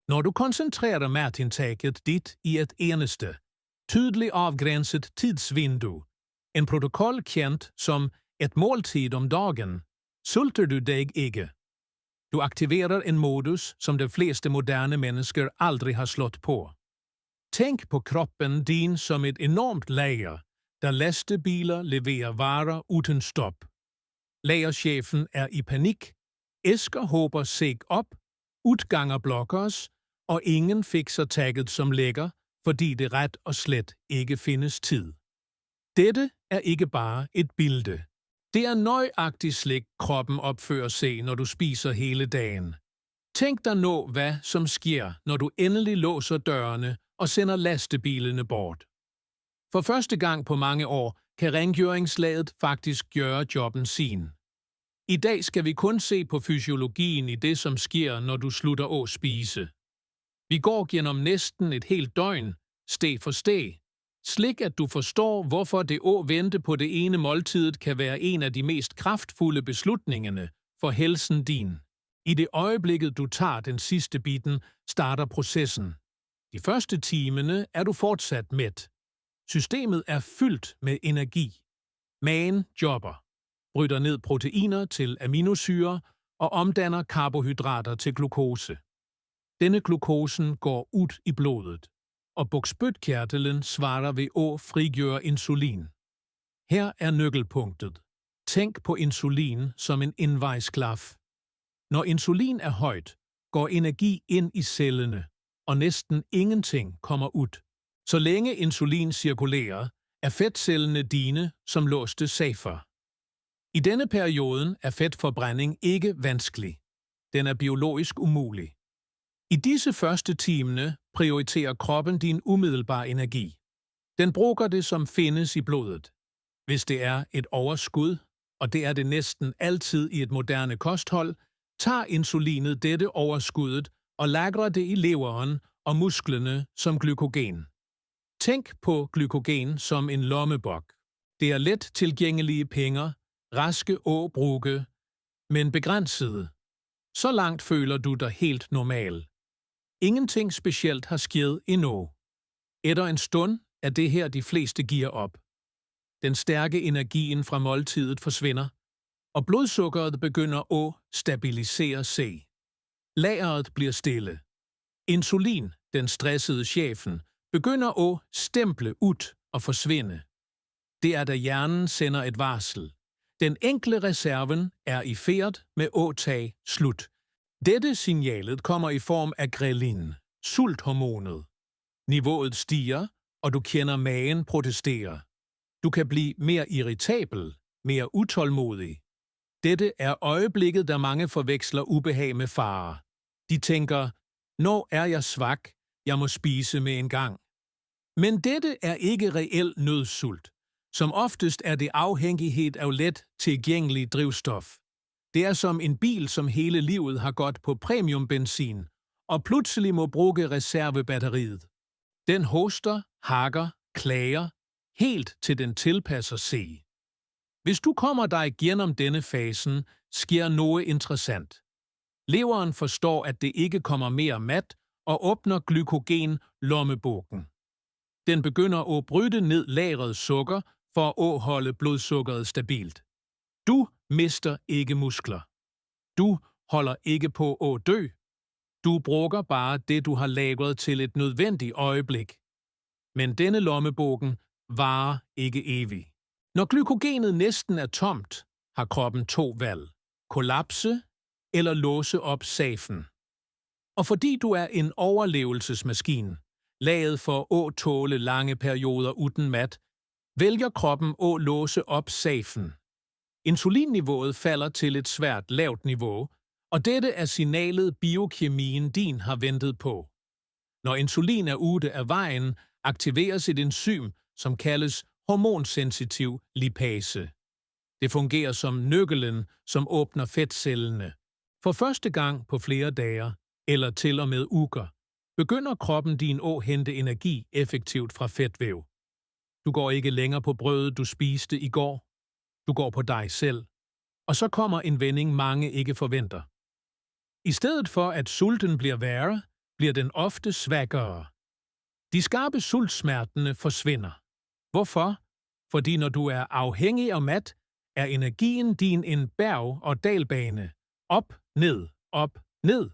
Når du koncentrerer matindtaget dit i et eneste, tydeligt afgrænset tidsvindue, en protokol kendt som et måltid om dagen, sulter du dig ikke. Du aktiverer en modus, som de fleste moderne mennesker aldrig har slået på. Tænk på kroppen din som et enormt lager, der lastbiler leverer varer uden stop. Lagerchefen er i panik, æsker håber sig op, udganger blokkers, og ingen fikser tagget som lægger, fordi det ret og slet ikke findes tid. Dette er ikke bare et billede. Det er nøjagtigt slik kroppen opfører sig, når du spiser hele dagen. Tænk dig nu, hvad som sker, når du endelig låser dørene og sender lastebilene bort. For første gang på mange år kan rengøringslaget faktisk gøre jobben sin. I dag skal vi kun se på fysiologien i det, som sker, når du slutter at spise. Vi går gennem næsten et helt døgn, steg for steg, slik at du forstår, hvorfor det at vente på det ene måltidet kan være en af de mest kraftfulde beslutningerne for helsen din. I det øjeblikket, du tager den sidste bitten, starter processen. De første timerne er du fortsat mæt. Systemet er fyldt med energi. Magen jobber, bryder ned proteiner til aminosyrer og omdanner karbohydrater til glukose. Denne glukosen går ud i blodet, og bugspytkirtelen svarer ved at frigøre insulin. Her er nøglepunktet. Tænk på insulin som en indvejsklaf. Når insulin er højt, går energi ind i cellerne, og næsten ingenting kommer ud. Så længe insulin cirkulerer, er fedtcellene dine som låste safer. I denne periode er fedtforbrænding ikke vanskelig. Den er biologisk umulig. I disse første timer prioriterer kroppen din umiddelbare energi. Den bruger det, som findes i blodet. Hvis det er et overskud, og det er det næsten altid i et moderne kosthold, tager insulinet dette overskuddet og lagrer det i leveren og musklerne som glykogen. Tænk på glykogen som en lommebok. Det er let tilgængelige penge, raske at bruge, men begrænsede. Så langt føler du dig helt normal. Ingenting specielt har sket endnu. Efter en stund er det her de fleste giver op. Den stærke energien fra måltidet forsvinder, og blodsukkeret begynder at stabilisere sig. Lageret bliver stille. Insulin, den stressede chefen, begynder at stemple ud og forsvinde. Det er da hjernen sender et varsel. Den enkle reserven er i færd med at tage slut. Dette signalet kommer i form af grelin, sulthormonet. Niveauet stiger, og du kender magen protestere. Du kan blive mere irritabel, mere utålmodig. Dette er øjeblikket, der mange forveksler ubehag med fare. De tænker, nå er jeg svag, jeg må spise med en gang. Men dette er ikke reel nødsult. Som oftest er det afhængighed af let tilgængelig drivstof. Det er som en bil, som hele livet har gået på premiumbenzin, og pludselig må bruge reservebatteriet. Den hoster, hakker, klager, helt til den tilpasser sig. Hvis du kommer dig igennem denne fasen, sker noget interessant. Leveren forstår, at det ikke kommer mere mat, og åbner glykogen-lommebogen. Den begynder at bryde ned lagret sukker for at holde blodsukkeret stabilt. Du mister ikke muskler. Du holder ikke på at dø. Du bruger bare det, du har lagret til et nødvendigt øjeblik. Men denne lommebogen varer ikke evigt. Når glykogenet næsten er tomt, har kroppen to valg. Kollapse eller låse op safen. Og fordi du er en overlevelsesmaskine, laget for at tåle lange perioder uden mat, vælger kroppen at låse op safen. Insulinniveauet falder til et svært lavt niveau, og dette er signalet biokemien din har ventet på. Når insulin er ude af vejen, aktiveres et enzym, som kaldes hormonsensitiv lipase. Det fungerer som nøglen, som åbner fedtcellene. For første gang på flere dage, eller til og med uger, begynder kroppen din at hente energi effektivt fra fedtvæv. Du går ikke længere på brødet, du spiste i går. Du går på dig selv. Og så kommer en vending, mange ikke forventer. I stedet for at sulten bliver værre, bliver den ofte svagere. De skarpe sultsmertene forsvinder. Hvorfor? Fordi når du er afhængig af mat, er energien din en berg- og dalbane. Op, ned, op, ned.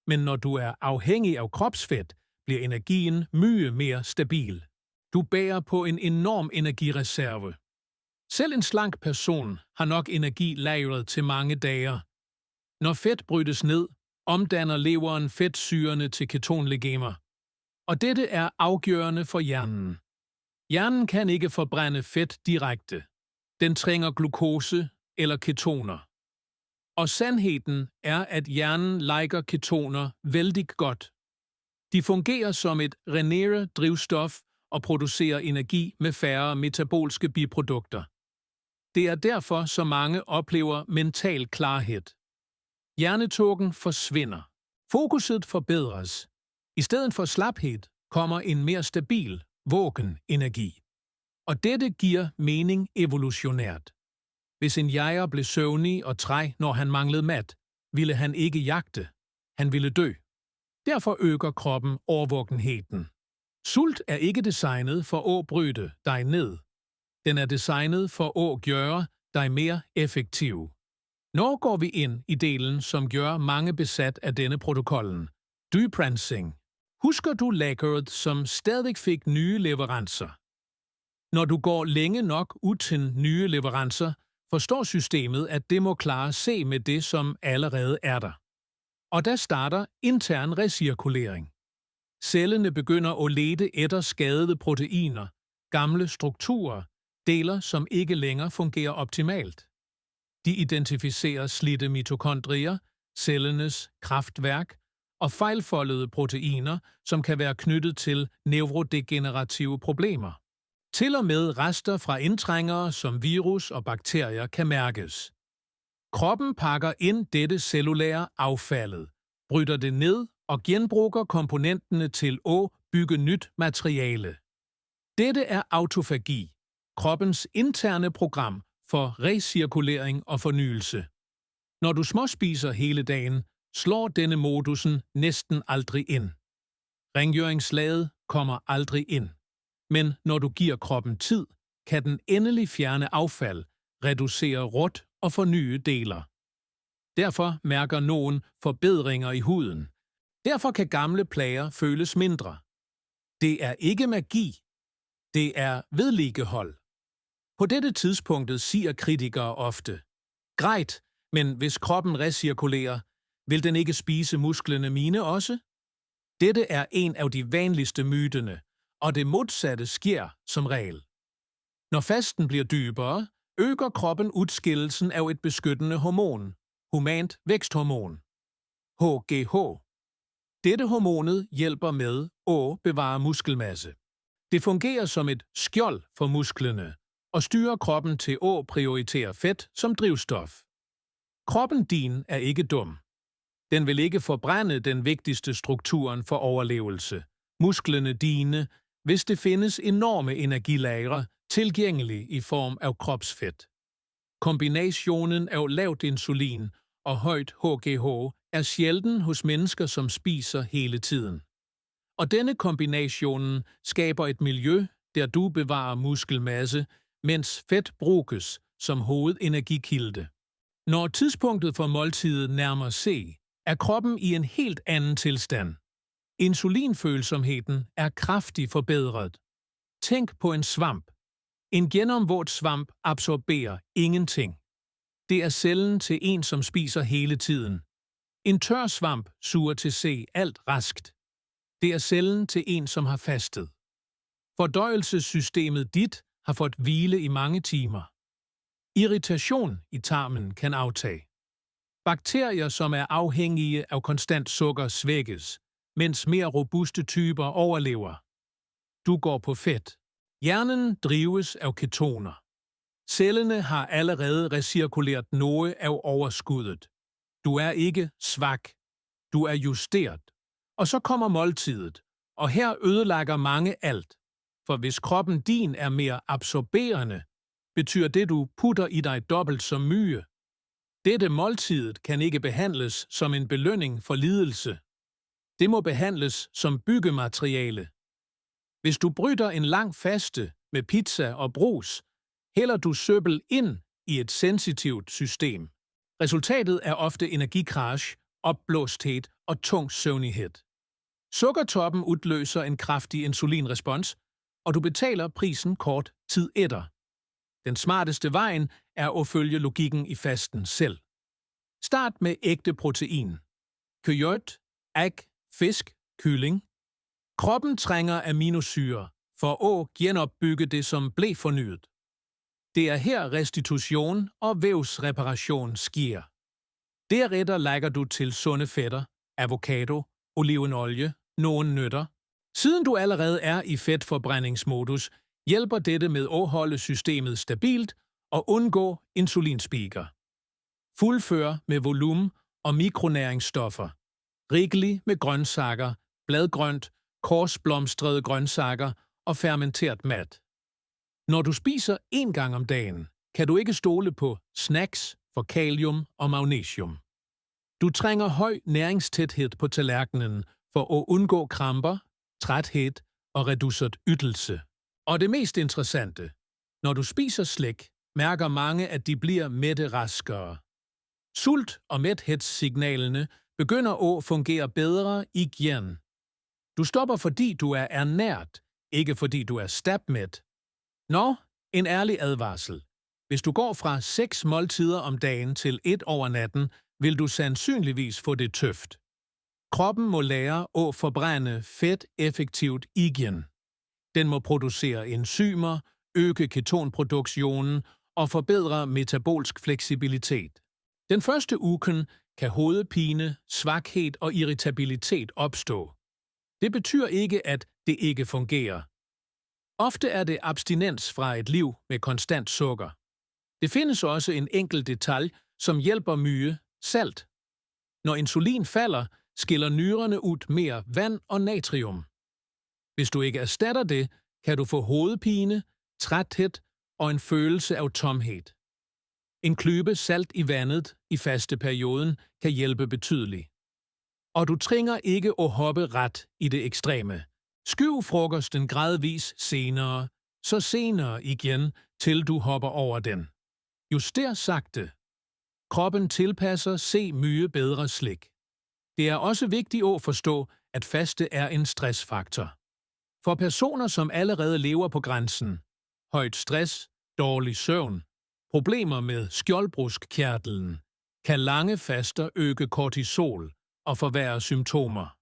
Men når du er afhængig af kropsfedt, bliver energien mye mere stabil. Du bærer på en enorm energireserve. Selv en slank person har nok energi lagret til mange dage. Når fedt brydes ned, omdanner leveren fedtsyrene til ketonlegemer. Og dette er afgørende for hjernen. Hjernen kan ikke forbrænde fedt direkte. Den trænger glukose eller ketoner. Og sandheden er, at hjernen liker ketoner vældig godt. De fungerer som et renere drivstof og producerer energi med færre metabolske biprodukter. Det er derfor, så mange oplever mental klarhed. Hjernetågen forsvinder. Fokuset forbedres. I stedet for slaphed kommer en mere stabil, vågen energi. Og dette giver mening evolutionært. Hvis en jæger blev søvnig og træg, når han manglede mat, ville han ikke jagte. Han ville dø. Derfor øger kroppen årvågenheden. Sult er ikke designet for at bryde dig ned. Den er designet for at gøre dig mere effektiv. Når går vi ind i delen, som gør mange besat af denne protokollen? Dybrensing. Husker du lageret, som stadig fik nye leverancer? Når du går længe nok uden nye leverancer, forstår systemet, at det må klare sig med det, som allerede er der. Og der starter intern recirkulering. Cellerne begynder at lede efter skadede proteiner, gamle strukturer, deler, som ikke længere fungerer optimalt. De identificerer slidte mitokondrier, cellernes kraftværk og fejlfoldede proteiner, som kan være knyttet til neurodegenerative problemer. Til og med rester fra indtrængere som virus og bakterier kan mærkes. Kroppen pakker ind dette cellulære affaldet, bryder det ned og genbruger komponenterne til at bygge nyt materiale. Dette er autofagi, kroppens interne program for recirkulering og fornyelse. Når du småspiser hele dagen, slår denne modusen næsten aldrig ind. Rengøringslaget kommer aldrig ind. Men når du giver kroppen tid, kan den endelig fjerne affald, reducere rot og fornye deler. Derfor mærker nogen forbedringer i huden. Derfor kan gamle plager føles mindre. Det er ikke magi. Det er vedligehold. På dette tidspunkt siger kritikere ofte: greit, men hvis kroppen recirkulerer, vil den ikke spise musklerne mine også? Dette er en af de vanligste myterne, og det modsatte sker som regel. Når fasten bliver dybere, øger kroppen udskillelsen af et beskyttende hormon, humant væksthormon, HGH. Dette hormonet hjælper med at bevare muskelmasse. Det fungerer som et skjold for musklerne og styrer kroppen til at prioritere fedt som drivstof. Kroppen din er ikke dum. Den vil ikke forbrænde den vigtigste strukturen for overlevelse, musklerne dine, hvis det findes enorme energilagre tilgængelige i form af kropsfedt. Kombinationen af lavt insulin og højt HGH er sjælden hos mennesker, som spiser hele tiden. Og denne kombination skaber et miljø, der du bevarer muskelmasse, mens fedt bruges som hovedenergikilde. Når tidspunktet for måltidet nærmer sig, er kroppen i en helt anden tilstand. Insulinfølsomheden er kraftigt forbedret. Tænk på en svamp. En genomvådt svamp absorberer ingenting. Det er cellen til en, som spiser hele tiden. En tør svamp suger til sig alt raskt. Det er cellen til en, som har fastet. Fordøjelsessystemet dit har fået hvile i mange timer. Irritation i tarmen kan aftage. Bakterier, som er afhængige af konstant sukker, svækkes, mens mere robuste typer overlever. Du går på fedt. Hjernen drives af ketoner. Cellerne har allerede recirkuleret noget af overskuddet. Du er ikke svag. Du er justeret. Og så kommer måltidet, og her ødelægger mange alt. For hvis kroppen din er mere absorberende, betyder det, du putter i dig dobbelt så mye. Dette måltidet kan ikke behandles som en belønning for lidelse. Det må behandles som byggemateriale. Hvis du bryder en lang faste med pizza og brus, hælder du søppel ind i et sensitivt system. Resultatet er ofte energicrash, opblåsthed og tung søvnighed. Sukkertoppen udløser en kraftig insulinrespons, og du betaler prisen kort tid efter. Den smarteste vejen er at følge logikken i fasten selv. Start med ægte protein. Kød, æg, fisk, kylling. Kroppen trænger aminosyre for at genopbygge det, som blev fornyet. Det er her restitution og vævsreparation sker. Deretter lægger du til sunde fætter, avocado, olivenolie, nogle nødder. Siden du allerede er i fedtforbrændingsmodus, hjælper dette med at holde systemet stabilt og undgå insulinspiker. Fuldfør med volumen og mikronæringsstoffer. Rigelig med grøntsager, bladgrønt, korsblomstrede grøntsager og fermenteret mad. Når du spiser 1 gang om dagen, kan du ikke stole på snacks for kalium og magnesium. Du trænger høj næringstæthed på tallerkenen for at undgå kramper, træthed og reduceret ytelse. Og det mest interessante, når du spiser slik, mærker mange, at de bliver mætte raskere. Sult- og mæthedssignalene begynder at fungere bedre igen. Du stopper, fordi du er ernært, ikke fordi du er stabmæt. Nå, en ærlig advarsel. Hvis du går fra 6 måltider om dagen til 1 over natten, vil du sandsynligvis få det tøft. Kroppen må lære at forbrænde fedt effektivt igen. Den må producere enzymer, øge ketonproduktionen og forbedre metabolsk fleksibilitet. Den første uge kan hovedpine, svaghed og irritabilitet opstå. Det betyder ikke, at det ikke fungerer. Ofte er det abstinens fra et liv med konstant sukker. Det findes også en enkelt detalje, som hjælper mye: salt. Når insulin falder, skiller nyrerne ud mere vand og natrium. Hvis du ikke erstatter det, kan du få hovedpine, træthed og en følelse af tomhed. En klype salt i vandet i fasteperioden kan hjælpe betydeligt. Og du trænger ikke at hoppe ret i det ekstreme. Skyv frokosten gradvis senere, så senere igen, til du hopper over den. Juster sagte. Kroppen tilpasser sig mye bedre slik. Det er også vigtigt at forstå, at faste er en stressfaktor. For personer, som allerede lever på grænsen, højt stress, dårlig søvn, problemer med skjoldbruskkirtlen, kan lange faster øge kortisol og forværre symptomer.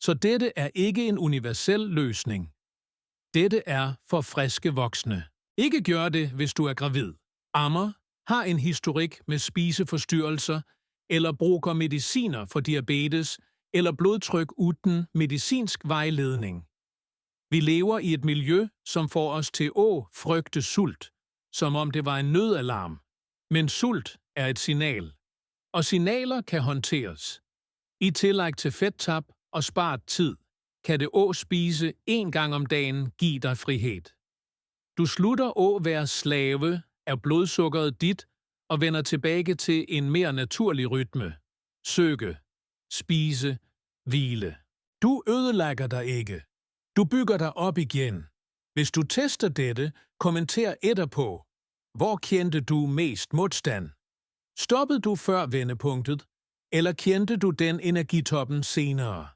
Så dette er ikke en universel løsning. Dette er for friske voksne. Ikke gør det, hvis du er gravid, ammer, har en historik med spiseforstyrrelser eller bruger mediciner for diabetes eller blodtryk uden medicinsk vejledning. Vi lever i et miljø, som får os til at frygte sult, som om det var en nødalarm. Men sult er et signal, og signaler kan håndteres. I tillæg til fedttab og sparet tid, kan det at spise 1 gang om dagen give dig frihed. Du slutter at være slave af blodsukkeret dit og vender tilbage til en mere naturlig rytme. Søge, spise, hvile. Du ødelægger dig ikke. Du bygger dig op igen. Hvis du tester dette, kommenter etterpå. Hvor kendte du mest modstand? Stoppede du før vendepunktet, eller kendte du den energitoppen senere?